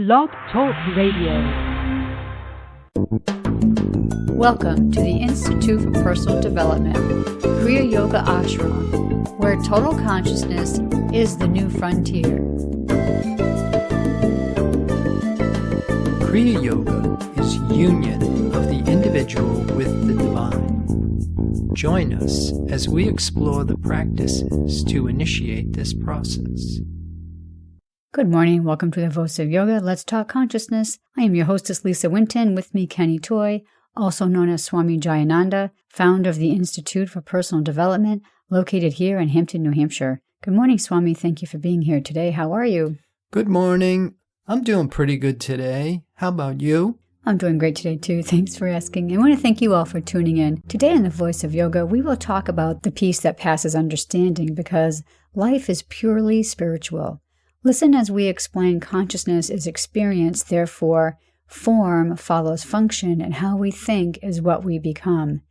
Blog Talk Radio. Welcome to the Institute for Personal Development, Kriya Yoga Ashram, where total consciousness is the new frontier. Kriya Yoga is union of the individual with the divine. Join us as we explore the practices to initiate this process. Good morning. Welcome to the Voice of Yoga. Let's talk consciousness. I am your hostess, Lisa Winton. With me, Kenny Toy, also known as Swami Jayananda, founder of the Institute for Personal Development, located here in Hampton, New Hampshire. Good morning, Swami. Thank you for being here today. How are you? Good morning. I'm doing pretty good today. How about you? I'm doing great today, too. Thanks for asking. I want to thank you all for tuning in. Today in the Voice of Yoga, we will talk about the peace that passes understanding because life is purely spiritual. Listen as we explain consciousness is experience, therefore, form follows function, and how we think is what we become.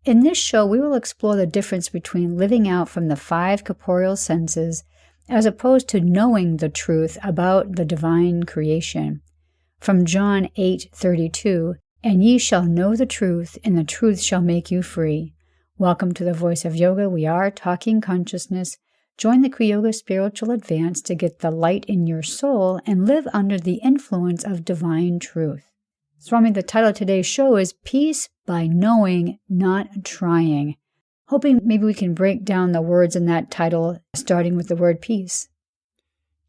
In this show, we will explore the difference between living out from the 5 corporeal senses as opposed to knowing the truth about the divine creation. From John 8:32, "And ye shall know the truth, and the truth shall make you free." Welcome to the Voice of Yoga. We are talking consciousness. Join the Kriya Yoga Spiritual Advance to get the light in your soul and live under the influence of divine truth. Swami, the title of today's show is Peace by Knowing, Not Trying. Hoping maybe we can break down the words in that title, starting with the word peace.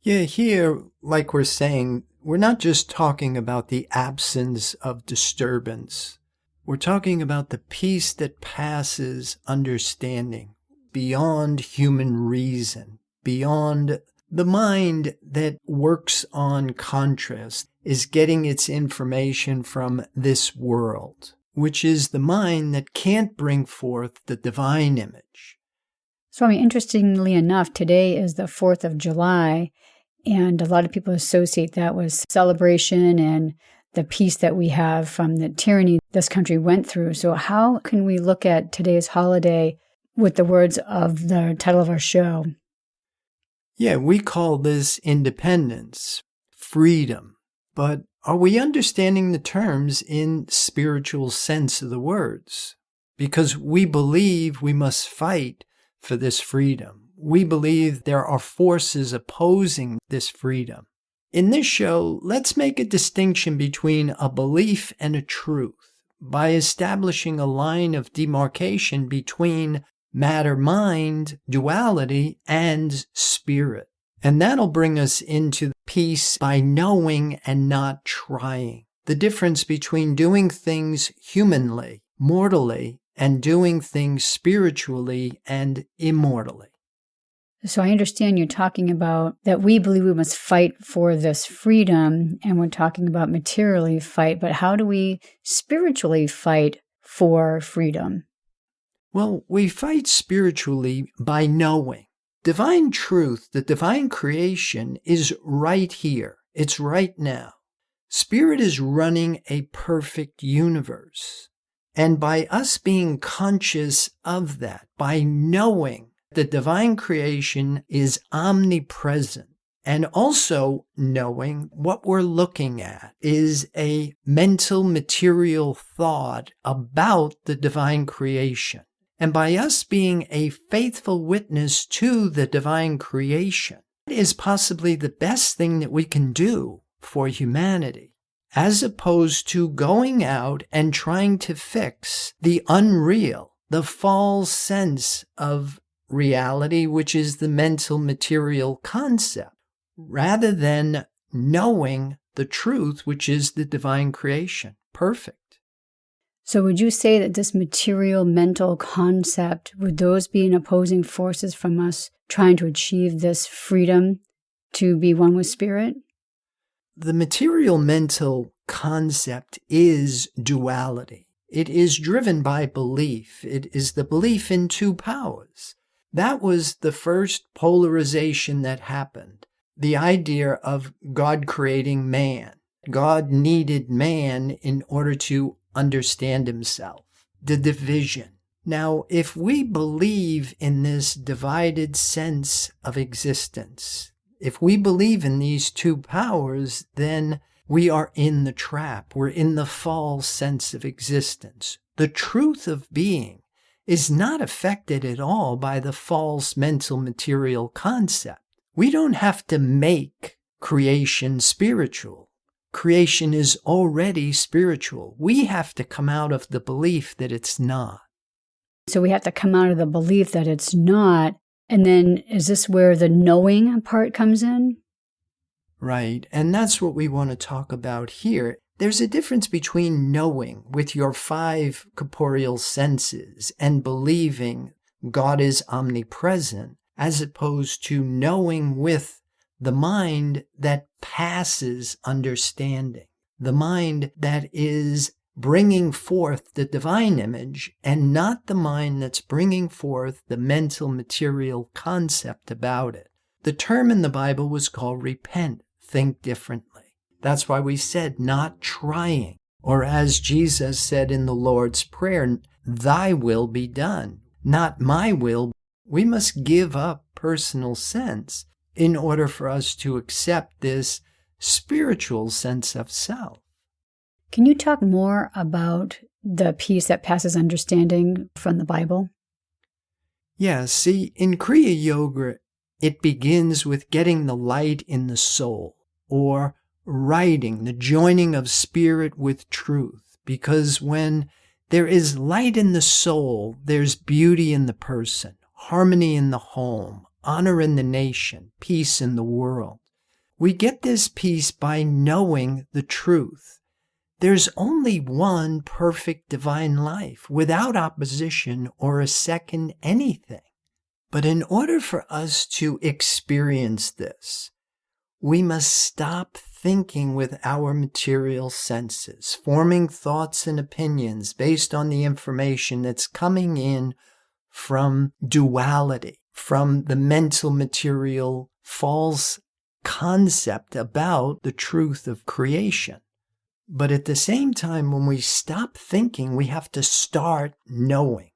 Yeah, here, like we're saying, we're not just talking about the absence of disturbance. We're talking about the peace that passes understanding, beyond human reason, beyond the mind that works on contrast, is getting its information from this world, which is the mind that can't bring forth the divine image. Swami, interestingly enough, today is the 4th of July, and a lot of people associate that with celebration and the peace that we have from the tyranny this country went through. So how can we look at today's holiday with the words of the title of our show? Yeah, we call this independence, freedom. But are we understanding the terms in spiritual sense of the words? Because we believe we must fight for this freedom. We believe there are forces opposing this freedom. In this show, let's make a distinction between a belief and a truth by establishing a line of demarcation between matter-mind, duality, and spirit. And that'll bring us into peace by knowing and not trying. The difference between doing things humanly, mortally, and doing things spiritually and immortally. So I understand you're talking about that we believe we must fight for this freedom, and we're talking about materially fight, but how do we spiritually fight for freedom? Well, we fight spiritually by knowing. Divine truth, the divine creation, is right here. It's right now. Spirit is running a perfect universe. And by us being conscious of that, by knowing the divine creation is omnipresent, and also knowing what we're looking at is a mental material thought about the divine creation. And by us being a faithful witness to the divine creation, it is possibly the best thing that we can do for humanity, as opposed to going out and trying to fix the unreal, the false sense of reality, which is the mental material concept, rather than knowing the truth, which is the divine creation. Perfect. So would you say that this material mental concept, would those be an opposing forces from us trying to achieve this freedom to be one with spirit? The material mental concept is duality. It is driven by belief. It is the belief in 2 powers. That was the first polarization that happened. The idea of God creating man. God needed man in order to understand himself. The division. Now, if we believe in this divided sense of existence, if we believe in these 2 powers, then We are in the trap. We're in the false sense of existence. The truth of being is not affected at all by the false mental material concept. We don't have to make creation spiritual. Creation is already spiritual. We have to come out of the belief that it's not. So we have to come out of the belief that it's not. And then is this where the knowing part comes in? Right. And that's what we want to talk about here. There's a difference between knowing with your 5 corporeal senses and believing God is omnipresent, as opposed to knowing with the mind that passes understanding, the mind that is bringing forth the divine image and not the mind that's bringing forth the mental material concept about it. The term in the Bible was called repent, think differently. That's why we said not trying, or as Jesus said in the Lord's Prayer, thy will be done, not my will. We must give up personal sense in order for us to accept this spiritual sense of self. Can you talk more about the peace that passes understanding from the Bible? Yeah, see, in Kriya Yoga, it begins with getting the light in the soul, or writing, the joining of spirit with truth. Because when there is light in the soul, there's beauty in the person, harmony in the home, honor in the nation, peace in the world. We get this peace by knowing the truth. There's only one perfect divine life without opposition or a second anything. But in order for us to experience this, we must stop thinking with our material senses, forming thoughts and opinions based on the information that's coming in from duality, from the mental material false concept about the truth of creation. But at the same time, when we stop thinking, we have to start knowing.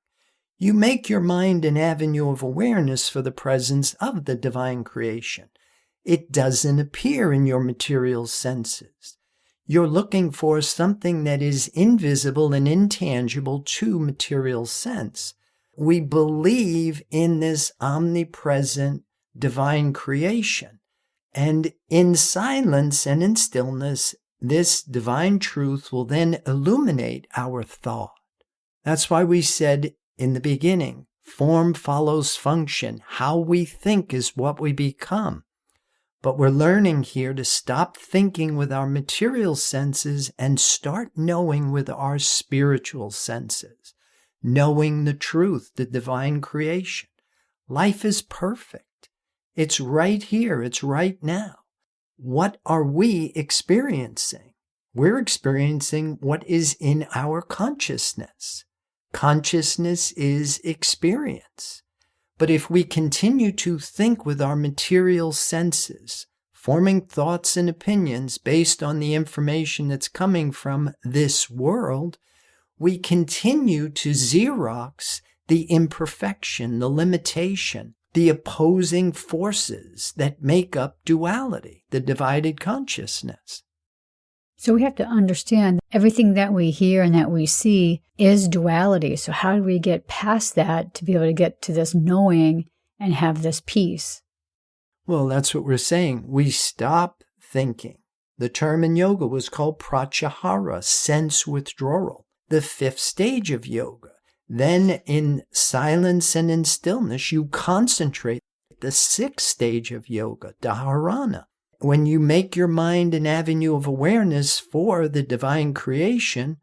You make your mind an avenue of awareness for the presence of the divine creation. It doesn't appear in your material senses. You're looking for something that is invisible and intangible to material sense. We believe in this omnipresent divine creation. And in silence and in stillness, this divine truth will then illuminate our thought. That's why we said in the beginning, form follows function. How we think is what we become. But we're learning here to stop thinking with our material senses and start knowing with our spiritual senses. Knowing the truth, the divine creation. Life is perfect. It's right here. It's right now. What are we experiencing? We're experiencing what is in our consciousness. Consciousness is experience. But if we continue to think with our material senses, forming thoughts and opinions based on the information that's coming from this world, we continue to Xerox the imperfection, the limitation, the opposing forces that make up duality, the divided consciousness. So we have to understand everything that we hear and that we see is duality. So how do we get past that to be able to get to this knowing and have this peace? Well, that's what we're saying. We stop thinking. The term in yoga was called pratyahara, sense withdrawal, the 5th stage of yoga. Then in silence and in stillness, you concentrate. The 6th stage of yoga, dharana. When you make your mind an avenue of awareness for the divine creation,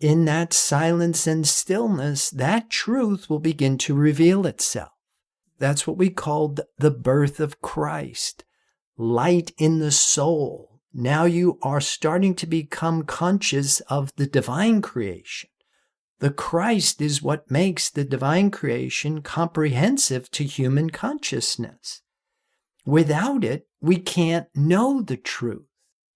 in that silence and stillness, that truth will begin to reveal itself. That's what we called the birth of Christ. Light in the soul. Now you are starting to become conscious of the divine creation. The Christ is what makes the divine creation comprehensive to human consciousness. Without it, we can't know the truth.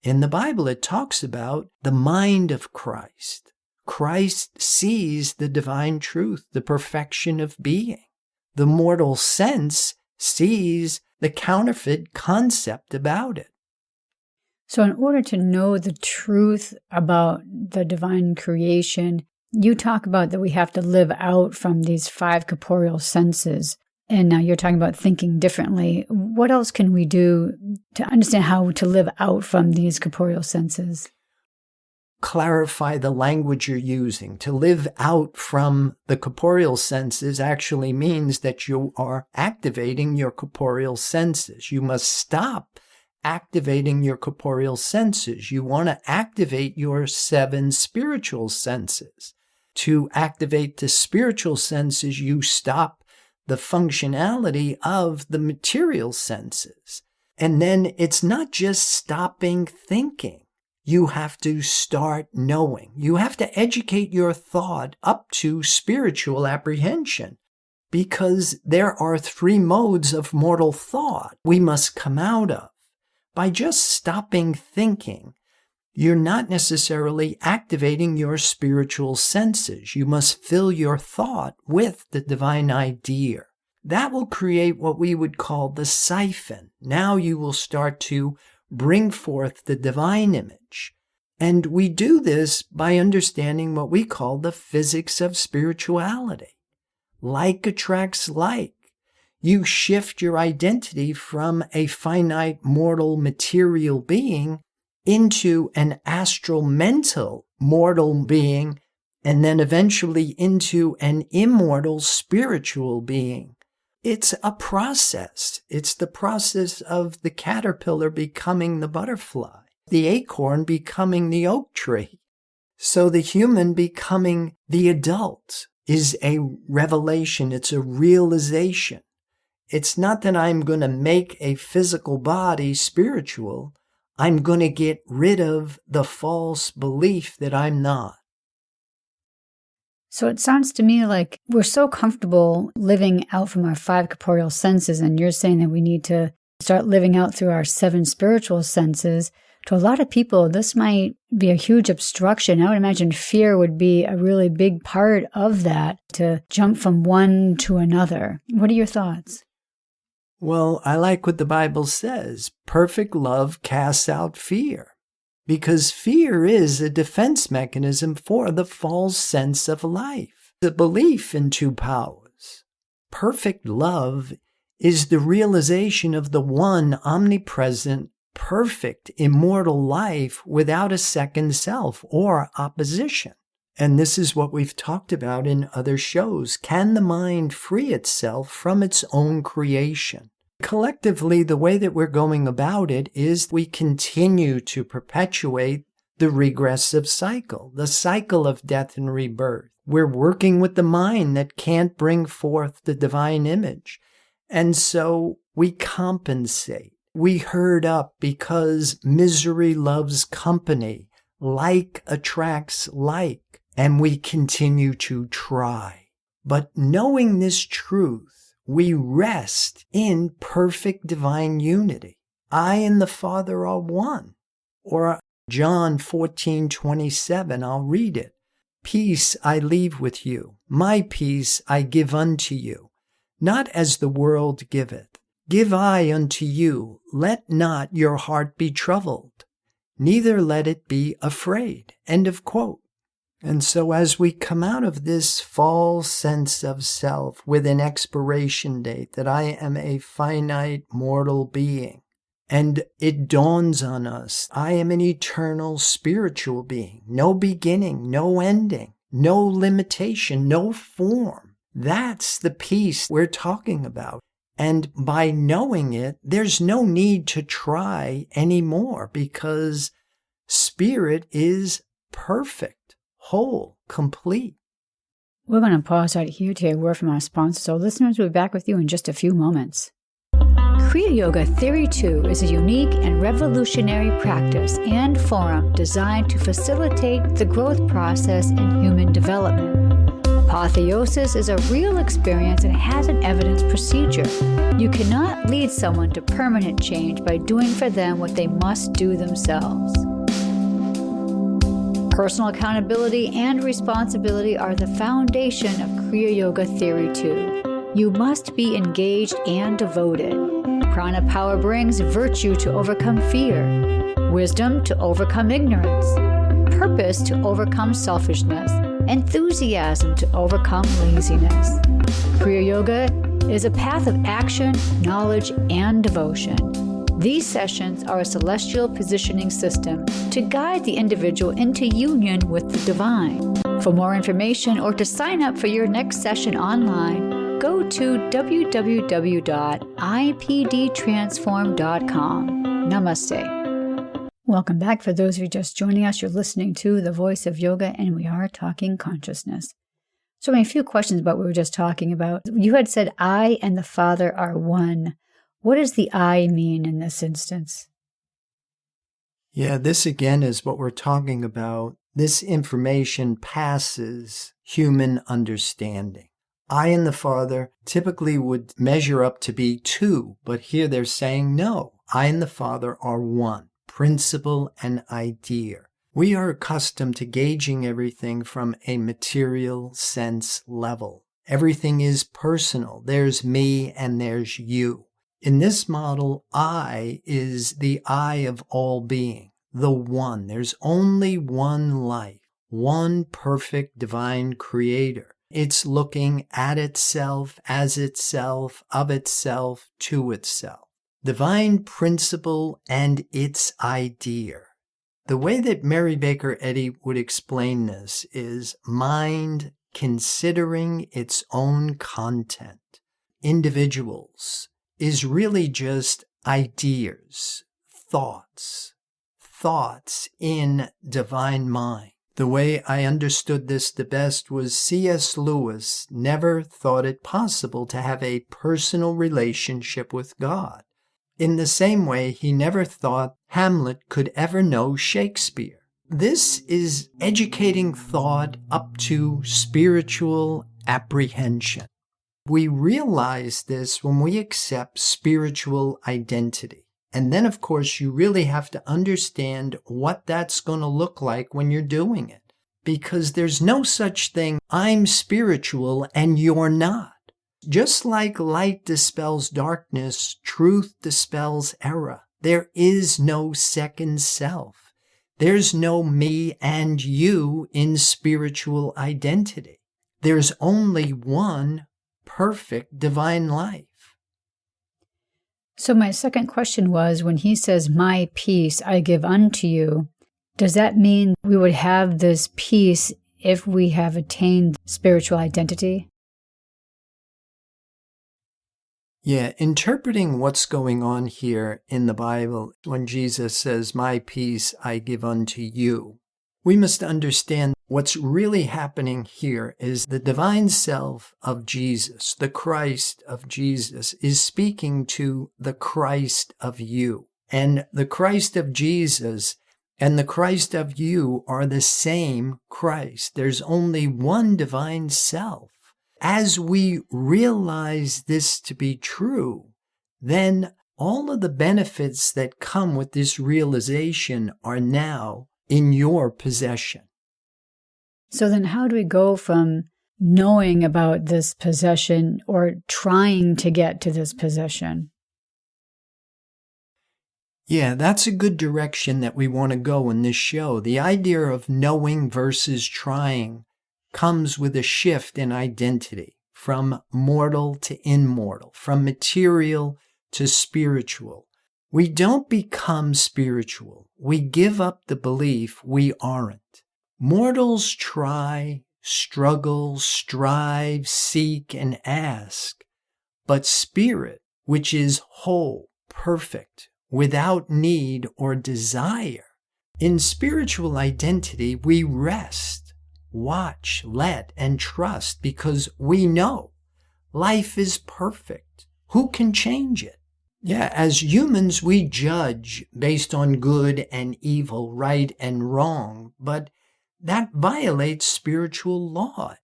In the Bible, it talks about the mind of Christ. Christ sees the divine truth, the perfection of being. The mortal sense sees the counterfeit concept about it. So in order to know the truth about the divine creation, you talk about that we have to live out from these 5 corporeal senses. And now you're talking about thinking differently. What else can we do to understand how to live out from these corporeal senses? Clarify the language you're using. To live out from the corporeal senses actually means that you are activating your corporeal senses. You must stop activating your corporeal senses. You want to activate your 7 spiritual senses. To activate the spiritual senses, you stop the functionality of the material senses. And then it's not just stopping thinking. You have to start knowing. You have to educate your thought up to spiritual apprehension, because there are 3 modes of mortal thought we must come out of. By just stopping thinking, you're not necessarily activating your spiritual senses. You must fill your thought with the divine idea. That will create what we would call the siphon. Now you will start to bring forth the divine image. And we do this by understanding what we call the physics of spirituality. Like attracts like. You shift your identity from a finite mortal material being into an astral mental mortal being, and then eventually into an immortal spiritual being. It's a process. It's the process of the caterpillar becoming the butterfly, the acorn becoming the oak tree. So the human becoming the adult is a revelation. It's a realization. It's not that I'm going to make a physical body spiritual. I'm going to get rid of the false belief that I'm not. So it sounds to me like we're so comfortable living out from our 5 corporeal senses, and you're saying that we need to start living out through our 7 spiritual senses. To a lot of people, this might be a huge obstruction. I would imagine fear would be a really big part of that, to jump from one to another. What are your thoughts? Well, I like what the Bible says. Perfect love casts out fear. Because fear is a defense mechanism for the false sense of life, the belief in 2 powers. Perfect love is the realization of the one omnipresent, perfect, immortal life without a second self or opposition. And this is what we've talked about in other shows. Can the mind free itself from its own creation? Collectively, the way that we're going about it is we continue to perpetuate the regressive cycle, the cycle of death and rebirth. We're working with the mind that can't bring forth the divine image. And so we compensate. We herd up because misery loves company. Like attracts like. And we continue to try. But knowing this truth, we rest in perfect divine unity. I and the Father are one. Or John 14:27, I'll read it. Peace I leave with you. My peace I give unto you. Not as the world giveth. Give I unto you. Let not your heart be troubled. Neither let it be afraid. End of quote. And so as we come out of this false sense of self with an expiration date that I am a finite mortal being, and it dawns on us, I am an eternal spiritual being, no beginning, no ending, no limitation, no form. That's the peace we're talking about. And by knowing it, there's no need to try anymore, because spirit is perfect. Whole, complete. We're going to pause right here to hear a word from our sponsor, so listeners will be back with you in just a few moments. Kriya Yoga Theory 2 is a unique and revolutionary practice and forum designed to facilitate the growth process in human development. Apotheosis is a real experience and has an evidence procedure. You cannot lead someone to permanent change by doing for them what they must do themselves. Personal accountability and responsibility are the foundation of Kriya Yoga Theory 2. You must be engaged and devoted. Prana power brings virtue to overcome fear. wisdom to overcome ignorance, purpose to overcome selfishness, enthusiasm to overcome laziness. Kriya Yoga is a path of action, knowledge, and devotion. These sessions are a celestial positioning system to guide the individual into union with the divine. For more information or to sign up for your next session online, go to www.ipdtransform.com. Namaste. Welcome back. For those of you just joining us, you're listening to The Voice of Yoga, and we are talking consciousness. So, a few questions about what we were just talking about. You had said, I and the Father are one. What does the I mean in this instance? Yeah, this again is what we're talking about. This information passes human understanding. I and the Father typically would measure up to be two, but here they're saying no. I and the Father are one, principle and idea. We are accustomed to gauging everything from a material sense level. Everything is personal. There's me and there's you. In this model, I is the I of all being, the one. There's only one life, one perfect divine creator. It's looking at itself, as itself, of itself, to itself. Divine principle and its idea. The way that Mary Baker Eddy would explain this is mind considering its own content. Individuals is really just ideas, thoughts in divine mind. The way I understood this the best was C.S. Lewis never thought it possible to have a personal relationship with God. In the same way, he never thought Hamlet could ever know Shakespeare. This is educating thought up to spiritual apprehension. We realize this when we accept spiritual identity. And then, of course, you really have to understand what that's going to look like when you're doing it. Because there's no such thing, I'm spiritual and you're not. Just like light dispels darkness, truth dispels error. There is no second self. There's no me and you in spiritual identity. There's only one perfect divine life. So my second question was, when he says, my peace I give unto you, does that mean we would have this peace if we have attained spiritual identity? Yeah, interpreting what's going on here in the Bible, when Jesus says, my peace I give unto you, we must understand what's really happening here is the divine self of Jesus, the Christ of Jesus, is speaking to the Christ of you. And the Christ of Jesus and the Christ of you are the same Christ. There's only one divine self. As we realize this to be true, then all of the benefits that come with this realization are now in your possession. So then how do we go from knowing about this possession or trying to get to this possession? Yeah, that's a good direction that we want to go in this show. The idea of knowing versus trying comes with a shift in identity from mortal to immortal, from material to spiritual. We don't become spiritual. We give up the belief we aren't. Mortals try, struggle, strive, seek, and ask. But spirit, which is whole, perfect, without need or desire, in spiritual identity we rest, watch, let, and trust because we know life is perfect. Who can change it? Yeah, as humans, we judge based on good and evil, right and wrong, but that violates spiritual law.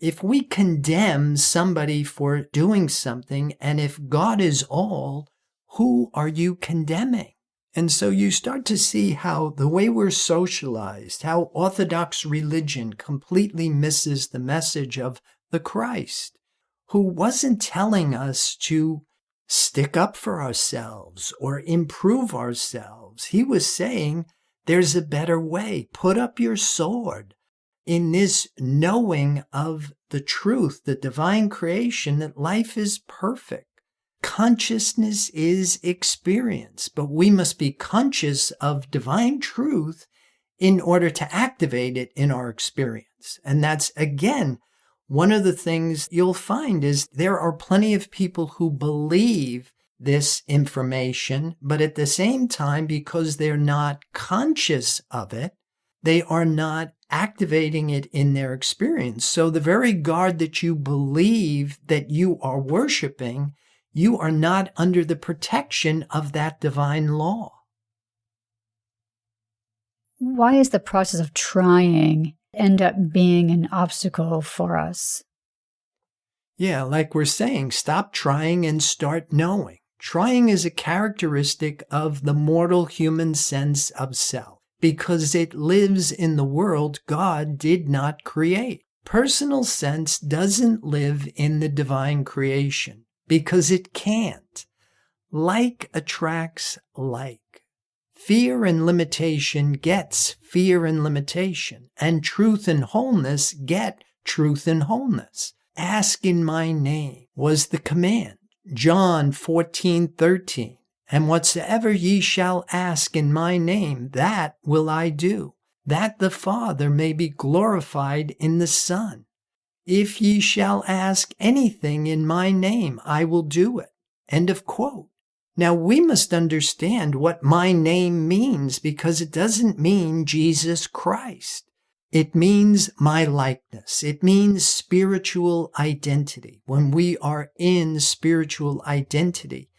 If we condemn somebody for doing something, and if God is all, who are you condemning? And so you start to see how the way we're socialized, how Orthodox religion completely misses the message of the Christ, who wasn't telling us to stick up for ourselves or improve ourselves. He was saying, there's a better way. Put up your sword in this knowing of the truth, the divine creation, that life is perfect. Consciousness is experience, but we must be conscious of divine truth in order to activate it in our experience. And that's, again, one of the things you'll find is there are plenty of people who believe this information, but at the same time, because they're not conscious of it, they are not activating it in their experience. So the very God that you believe that you are worshiping, you are not under the protection of that divine law. Why is the process of trying end up being an obstacle for us? Yeah, like we're saying, stop trying and start knowing. Trying is a characteristic of the mortal human sense of self because it lives in the world God did not create. Personal sense doesn't live in the divine creation because it can't. Like attracts like. Fear and limitation gets fear and limitation, and truth and wholeness get truth and wholeness. Ask in my name was the command. John 14:13. And whatsoever ye shall ask in my name, that will I do, that the Father may be glorified in the Son. If ye shall ask anything in my name, I will do it. End of quote. Now, we must understand what my name means because it doesn't mean Jesus Christ. It means my likeness. It means spiritual identity. When we are in spiritual identity,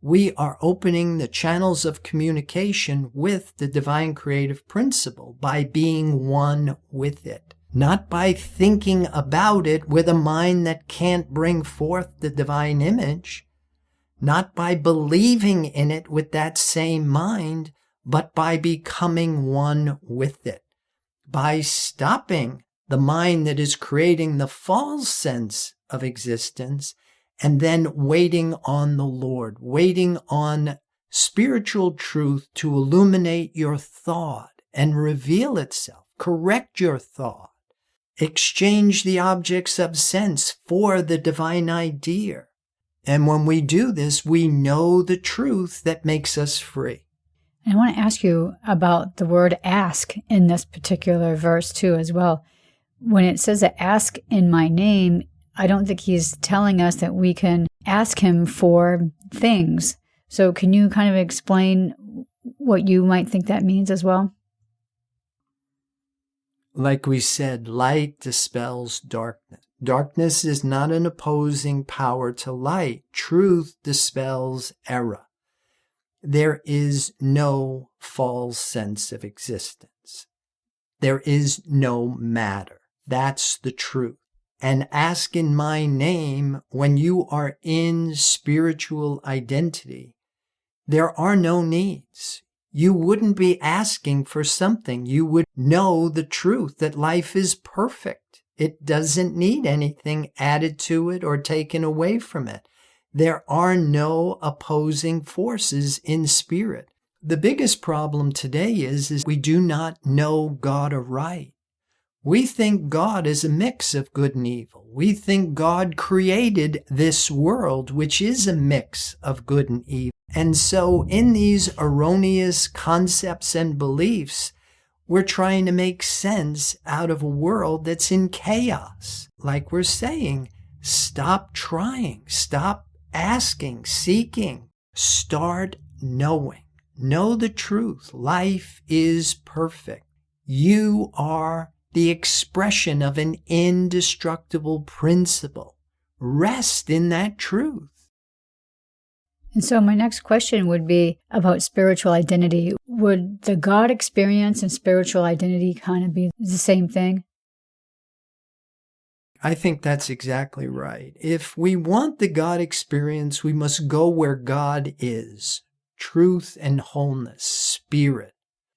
we are opening the channels of communication with the divine creative principle by being one with it, not by thinking about it with a mind that can't bring forth the divine image. Not by believing in it with that same mind, but by becoming one with it. By stopping the mind that is creating the false sense of existence and then waiting on the Lord, waiting on spiritual truth to illuminate your thought and reveal itself, correct your thought, exchange the objects of sense for the divine idea. And when we do this, we know the truth that makes us free. I want to ask you about the word ask in this particular verse too as well. When it says that ask in my name, I don't think he's telling us that we can ask him for things. So can you kind of explain what you might think that means as well? Like we said, light dispels darkness. Darkness is not an opposing power to light. Truth dispels error. There is no false sense of existence. There is no matter. That's the truth. And ask in my name, when you are in spiritual identity, there are no needs. You wouldn't be asking for something. You would know the truth that life is perfect. It doesn't need anything added to it or taken away from it. There are no opposing forces in spirit. The biggest problem today is we do not know God aright. We think God is a mix of good and evil. We think God created this world, which is a mix of good and evil. And so in these erroneous concepts and beliefs, we're trying to make sense out of a world that's in chaos. Like we're saying, stop trying, stop asking, seeking, start knowing. Know the truth. Life is perfect. You are the expression of an indestructible principle. Rest in that truth. And so my next question would be about spiritual identity. Would the God experience and spiritual identity kind of be the same thing? I think that's exactly right. If we want the God experience, we must go where God is, truth and wholeness, spirit,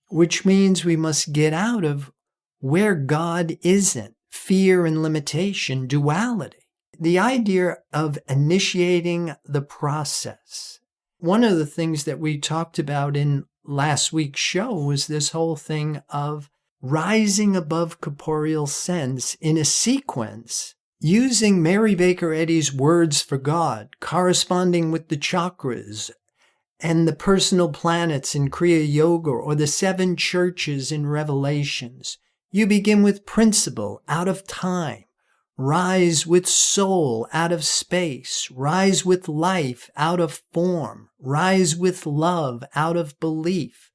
which means we must get out of where God isn't, fear and limitation, duality. the idea of initiating the process. One of the things that we talked about in last week's show was this whole thing of rising above corporeal sense in a sequence, using Mary Baker Eddy's words for God, corresponding with the chakras and the personal planets in Kriya Yoga or the 7 churches in Revelations. You begin with principle out of time, rise with soul out of space, rise with life out of form, rise with love out of belief,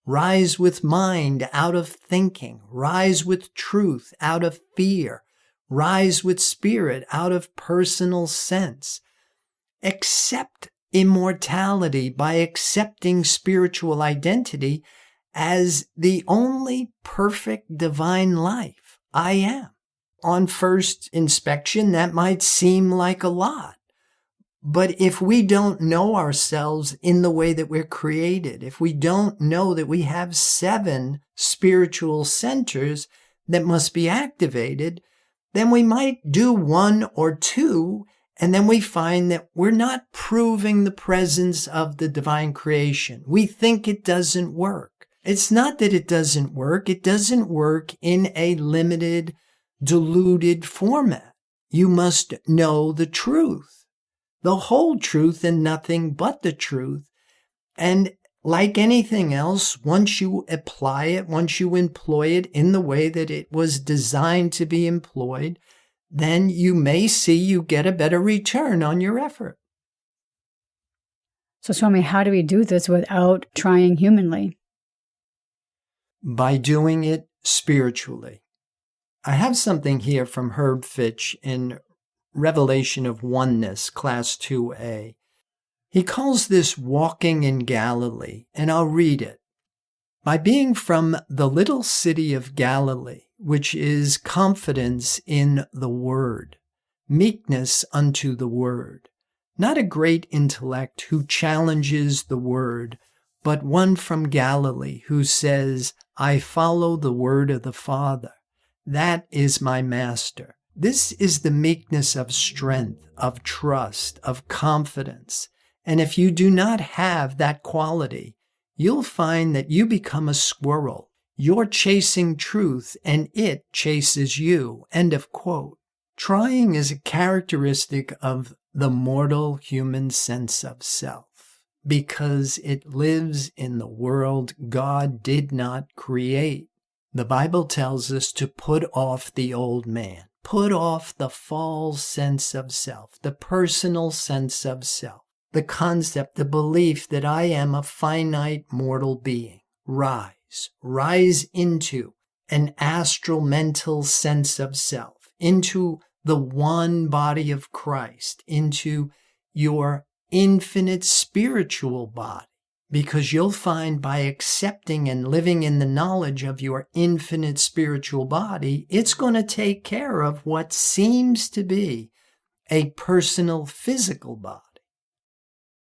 rise with mind out of thinking, rise with truth out of fear, rise with spirit out of personal sense. Accept immortality by accepting spiritual identity as the only perfect divine life I am. On first inspection, that might seem like a lot. But if we don't know ourselves in the way that we're created, if we don't know that we have 7 spiritual centers that must be activated, then we might do 1 or 2, and then we find that we're not proving the presence of the divine creation. We think it doesn't work. It's not that it doesn't work. It doesn't work in a limited, diluted format. You must know the truth, the whole truth and nothing but the truth. And like anything else, once you apply it, once you employ it in the way that it was designed to be employed, then you may see you get a better return on your effort. So, Swami, how do we do this without trying humanly? By doing it spiritually. I have something here from Herb Fitch in Revelation of Oneness, Class 2A. He calls this walking in Galilee, and I'll read it. By being from the little city of Galilee, which is confidence in the Word, meekness unto the Word, not a great intellect who challenges the Word, but one from Galilee who says, I follow the word of the Father. That is my master. This is the meekness of strength, of trust, of confidence. And if you do not have that quality, you'll find that you become a squirrel. You're chasing truth and it chases you. End of quote. Trying is a characteristic of the mortal human sense of self because it lives in the world God did not create. The Bible tells us to put off the old man, put off the false sense of self, the personal sense of self, the concept, the belief that I am a finite mortal being. Rise into an astral mental sense of self, into the one body of Christ, into your infinite spiritual body, because you'll find by accepting and living in the knowledge of your infinite spiritual body, it's going to take care of what seems to be a personal physical body.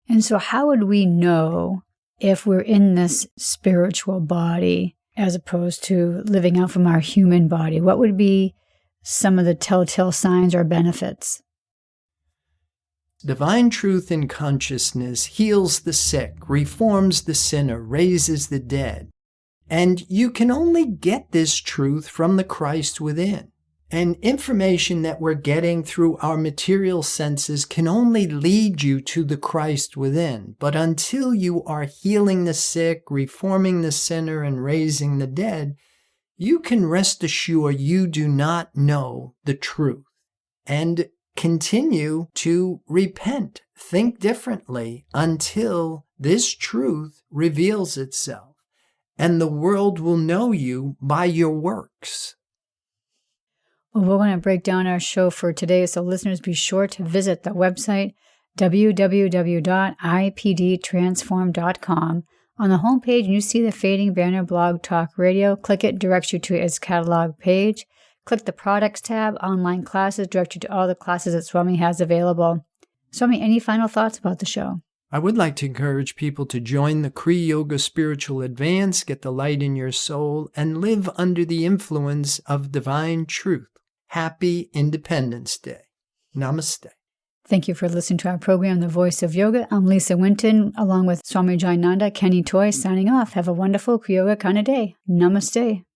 And so how would we know if we're in this spiritual body as opposed to living out from our human body? What would be some of the telltale signs or benefits? Divine truth in consciousness heals the sick, reforms the sinner, raises the dead. And you can only get this truth from the Christ within. And information that we're getting through our material senses can only lead you to the Christ within. But until you are healing the sick, reforming the sinner, and raising the dead, you can rest assured you do not know the truth. And continue to repent, think differently until this truth reveals itself. And the world will know you by your works. Well, we're going to break down our show for today, so listeners, be sure to visit the website www.ipdtransform.com. On the homepage, you see the fading banner Blog Talk Radio. Click it, directs you to its catalog page. Click the Products tab, Online Classes, direct you to all the classes that Swami has available. Swami, any final thoughts about the show? I would like to encourage people to join the Kriya Yoga Spiritual Advance, get the light in your soul, and live under the influence of divine truth. Happy Independence Day. Namaste. Thank you for listening to our program, The Voice of Yoga. I'm Lisa Winton, along with Swami Jayananda, Kenny Toy, signing off. Have a wonderful Kriya Yoga kind of day. Namaste.